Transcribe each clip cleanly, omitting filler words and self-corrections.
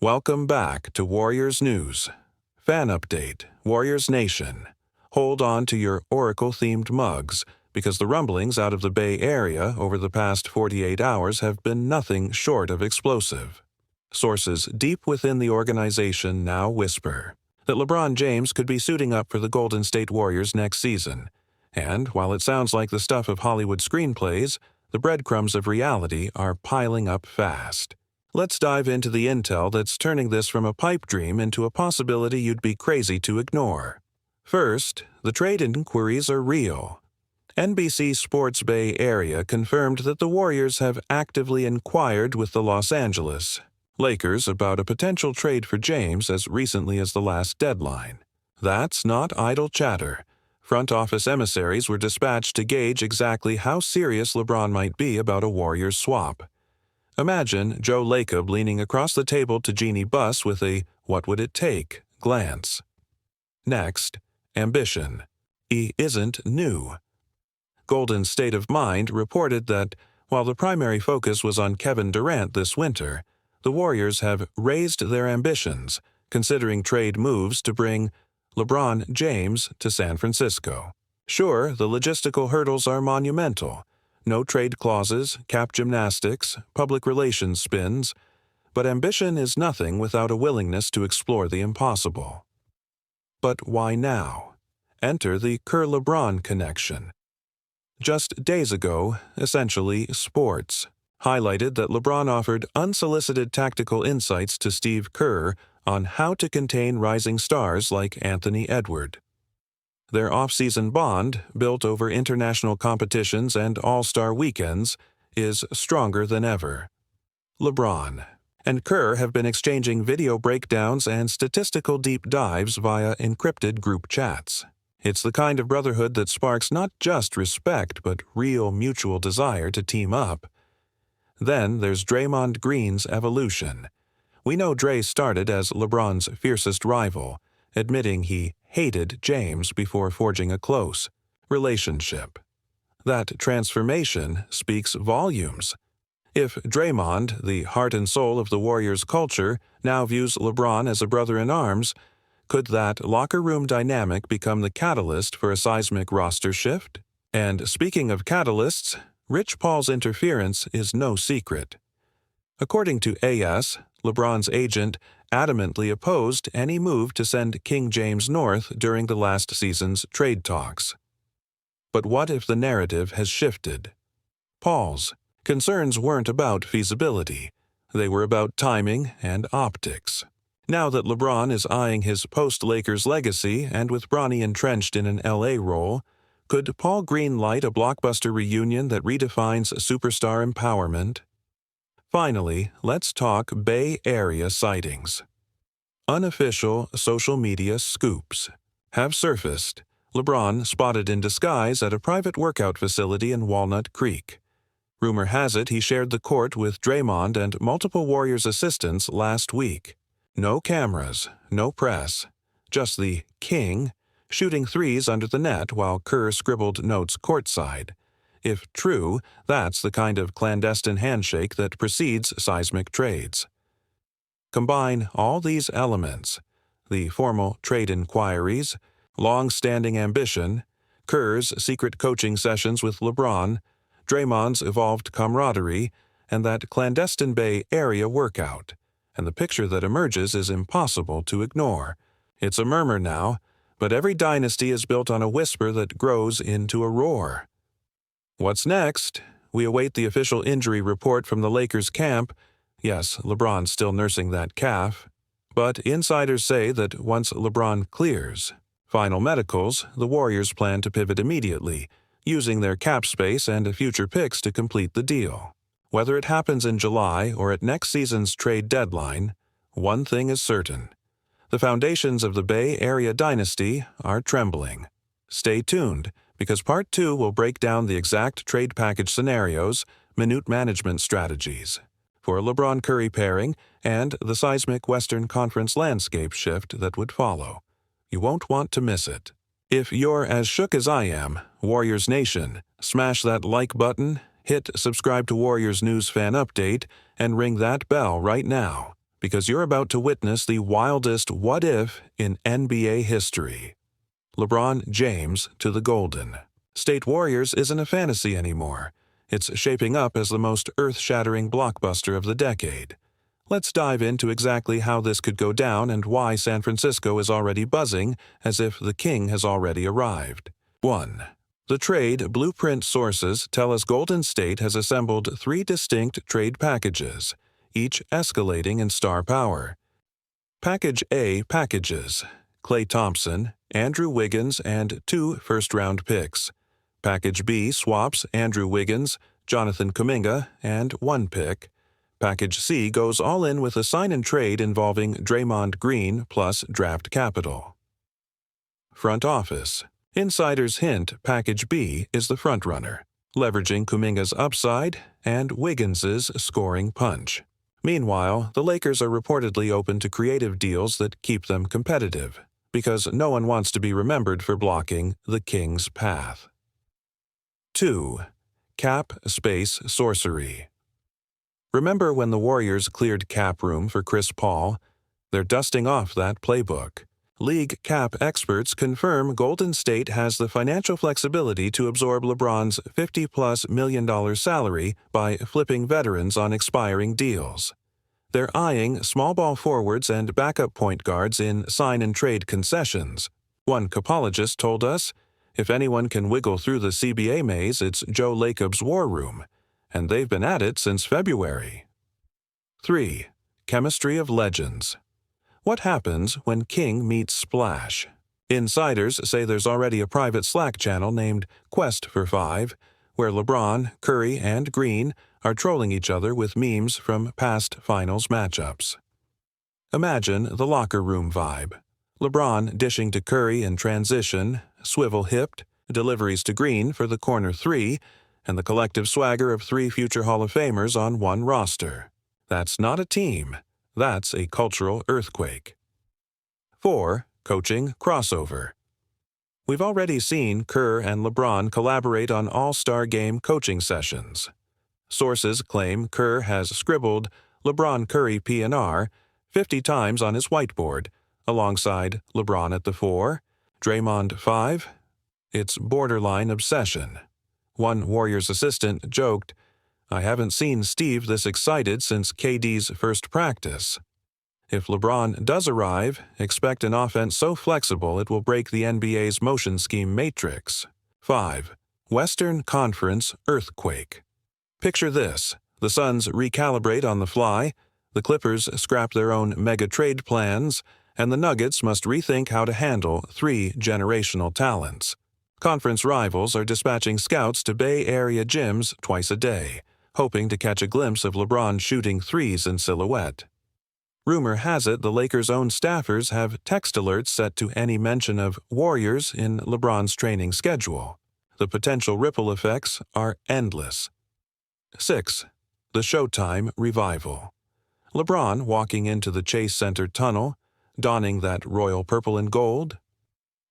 Welcome back to Warriors News. Fan update, Warriors Nation. Hold on to your Oracle-themed mugs, because the rumblings out of the Bay Area over the past 48 hours have been nothing short of explosive. Sources deep within the organization now whisper that LeBron James could be suiting up for the Golden State Warriors next season. And while it sounds like the stuff of Hollywood screenplays, the breadcrumbs of reality are piling up fast. Let's dive into the intel that's turning this from a pipe dream into a possibility you'd be crazy to ignore. First, the trade inquiries are real. NBC Sports Bay Area confirmed that the Warriors have actively inquired with the Los Angeles Lakers about a potential trade for James as recently as the last deadline. That's not idle chatter. Front office emissaries were dispatched to gauge exactly how serious LeBron might be about a Warriors swap. Imagine Joe Lacob leaning across the table to Jeannie Buss with a "what would it take" glance. Next, ambition. He isn't new. Golden State of Mind reported that while the primary focus was on Kevin Durant this winter, the Warriors have raised their ambitions, considering trade moves to bring LeBron James to San Francisco. Sure, the logistical hurdles are monumental. No trade clauses, cap gymnastics, public relations spins, but ambition is nothing without a willingness to explore the impossible. But why now? Enter the Kerr-LeBron connection. Just days ago, Essentially Sports highlighted that LeBron offered unsolicited tactical insights to Steve Kerr on how to contain rising stars like Anthony Edwards. Their off-season bond, built over international competitions and all-star weekends, is stronger than ever. LeBron and Kerr have been exchanging video breakdowns and statistical deep dives via encrypted group chats. It's the kind of brotherhood that sparks not just respect but real mutual desire to team up. Then there's Draymond Green's evolution. We know Dre started as LeBron's fiercest rival, admitting he hated James before forging a close relationship. That transformation speaks volumes. If Draymond, the heart and soul of the Warriors' culture, now views LeBron as a brother-in-arms, could that locker room dynamic become the catalyst for a seismic roster shift? And speaking of catalysts, Rich Paul's interference is no secret. According to AS, LeBron's agent adamantly opposed any move to send King James north during the last season's trade talks. But what if the narrative has shifted? Paul's concerns weren't about feasibility. They were about timing and optics. Now that LeBron is eyeing his post-Lakers legacy and with Bronny entrenched in an LA role, could Paul greenlight a blockbuster reunion that redefines superstar empowerment? Finally, let's talk Bay Area sightings. Unofficial social media scoops have surfaced. LeBron spotted in disguise at a private workout facility in Walnut Creek. Rumor has it he shared the court with Draymond and multiple Warriors assistants last week. No cameras, no press, just the king shooting threes under the net while Kerr scribbled notes courtside. If true, that's the kind of clandestine handshake that precedes seismic trades. Combine all these elements, the formal trade inquiries, long-standing ambition, Kerr's secret coaching sessions with LeBron, Draymond's evolved camaraderie, and that clandestine Bay Area workout, and the picture that emerges is impossible to ignore. It's a murmur now, but every dynasty is built on a whisper that grows into a roar. What's next? We await the official injury report from the Lakers camp. Yes, LeBron's still nursing that calf. But insiders say that once LeBron clears final medicals, the Warriors plan to pivot immediately, using their cap space and future picks to complete the deal. Whether it happens in July or at next season's trade deadline, one thing is certain. The foundations of the Bay Area dynasty are trembling. Stay tuned, because Part 2 will break down the exact trade package scenarios, minute management strategies for a LeBron-Curry pairing and the seismic Western Conference landscape shift that would follow. You won't want to miss it. If you're as shook as I am, Warriors Nation, smash that like button, hit subscribe to Warriors News Fan Update, and ring that bell right now, because you're about to witness the wildest what-if in NBA history. LeBron James to the Golden State Warriors isn't a fantasy anymore. It's shaping up as the most earth-shattering blockbuster of the decade. Let's dive into exactly how this could go down and why San Francisco is already buzzing as if the king has already arrived. 1. The trade blueprint sources tell us Golden State has assembled 3 distinct trade packages, each escalating in star power. Package A packages Klay Thompson, Andrew Wiggins, and 2 first-round picks. Package B swaps Andrew Wiggins, Jonathan Kuminga, and 1 pick. Package C goes all in with a sign-and-trade involving Draymond Green plus draft capital. Front office. Insiders hint Package B is the frontrunner, leveraging Kuminga's upside and Wiggins's scoring punch. Meanwhile, the Lakers are reportedly open to creative deals that keep them competitive, because no one wants to be remembered for blocking the king's path. 2. Cap space sorcery. Remember when the Warriors cleared cap room for Chris Paul? They're dusting off that playbook. League cap experts confirm Golden State has the financial flexibility to absorb LeBron's $50+ million salary by flipping veterans on expiring deals. They're eyeing small ball forwards and backup point guards in sign-and-trade concessions. One capologist told us, if anyone can wiggle through the CBA maze, it's Joe Lacob's war room, and they've been at it since February. 3. Chemistry of legends. What happens when King meets Splash? Insiders say there's already a private Slack channel named Quest for Five, where LeBron, Curry, and Green are trolling each other with memes from past finals matchups. Imagine the locker room vibe. LeBron dishing to Curry in transition, swivel-hipped, deliveries to Green for the corner 3, and the collective swagger of 3 future Hall of Famers on one roster. That's not a team. That's a cultural earthquake. 4. Coaching crossover. We've already seen Kerr and LeBron collaborate on All-Star Game coaching sessions. Sources claim Kerr has scribbled LeBron Curry P&R 50 times on his whiteboard, alongside LeBron at the 4, Draymond 5. It's borderline obsession. One Warriors assistant joked, "I haven't seen Steve this excited since KD's first practice." If LeBron does arrive, expect an offense so flexible it will break the NBA's motion scheme matrix. 5. Western Conference earthquake. Picture this. The Suns recalibrate on the fly, the Clippers scrap their own mega trade plans, and the Nuggets must rethink how to handle 3 generational talents. Conference rivals are dispatching scouts to Bay Area gyms twice a day, hoping to catch a glimpse of LeBron shooting threes in silhouette. Rumor has it the Lakers' own staffers have text alerts set to any mention of Warriors in LeBron's training schedule. The potential ripple effects are endless. 6. The Showtime Revival. LeBron walking into the Chase Center tunnel, donning that royal purple and gold?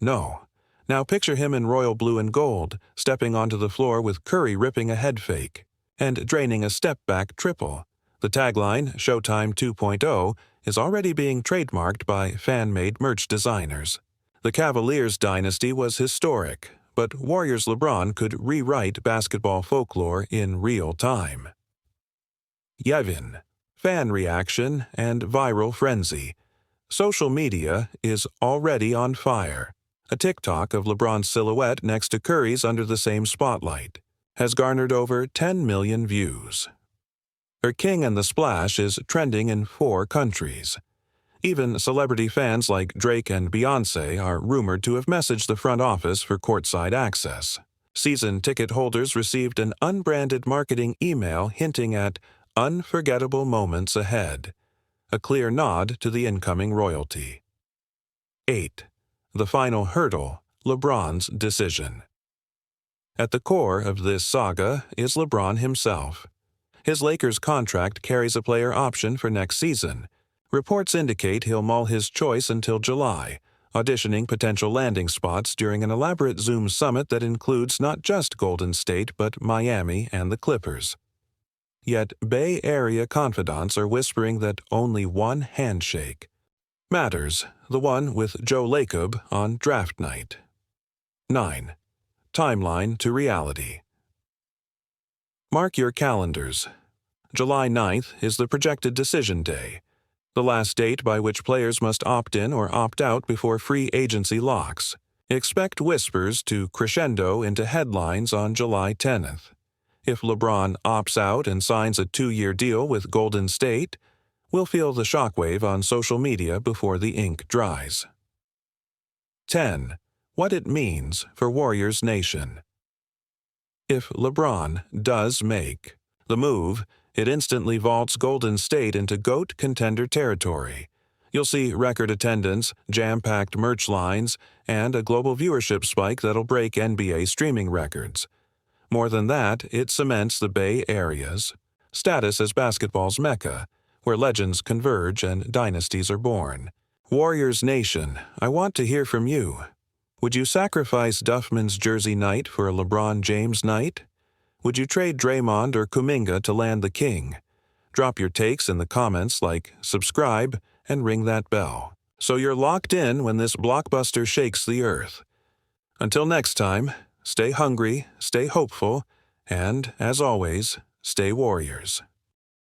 No. Now picture him in royal blue and gold, stepping onto the floor with Curry ripping a head fake and draining a step-back triple. The tagline, Showtime 2.0, is already being trademarked by fan-made merch designers. The Cavaliers dynasty was historic, but Warriors LeBron could rewrite basketball folklore in real time. Yevon. Fan reaction and viral frenzy. Social media is already on fire. A TikTok of LeBron's silhouette next to Curry's under the same spotlight has garnered over 10 million views. Her King and the Splash is trending in 4 countries. Even celebrity fans like Drake and Beyoncé are rumored to have messaged the front office for courtside access. Season ticket holders received an unbranded marketing email hinting at unforgettable moments ahead, a clear nod to the incoming royalty. 8. The final hurdle, LeBron's decision. At the core of this saga is LeBron himself. His Lakers contract carries a player option for next season. Reports indicate he'll mull his choice until July, auditioning potential landing spots during an elaborate Zoom summit that includes not just Golden State but Miami and the Clippers. Yet Bay Area confidants are whispering that only one handshake matters, the one with Joe Lacob on draft night. 9. Timeline to reality. Mark your calendars. July 9th is the projected decision day, the last date by which players must opt in or opt out before free agency locks. Expect whispers to crescendo into headlines on July 10th. If LeBron opts out and signs a 2-year deal with Golden State, we'll feel the shockwave on social media before the ink dries. 10. What it means for Warriors Nation. If LeBron does make the move, it instantly vaults Golden State into GOAT contender territory. You'll see record attendance, jam-packed merch lines, and a global viewership spike that'll break NBA streaming records. More than that, it cements the Bay Area's status as basketball's mecca, where legends converge and dynasties are born. Warriors Nation, I want to hear from you. Would you sacrifice Duffman's jersey night for a LeBron James night? Would you trade Draymond or Kuminga to land the king? Drop your takes in the comments, subscribe, and ring that bell, so you're locked in when this blockbuster shakes the earth. Until next time, stay hungry, stay hopeful, and, as always, stay Warriors.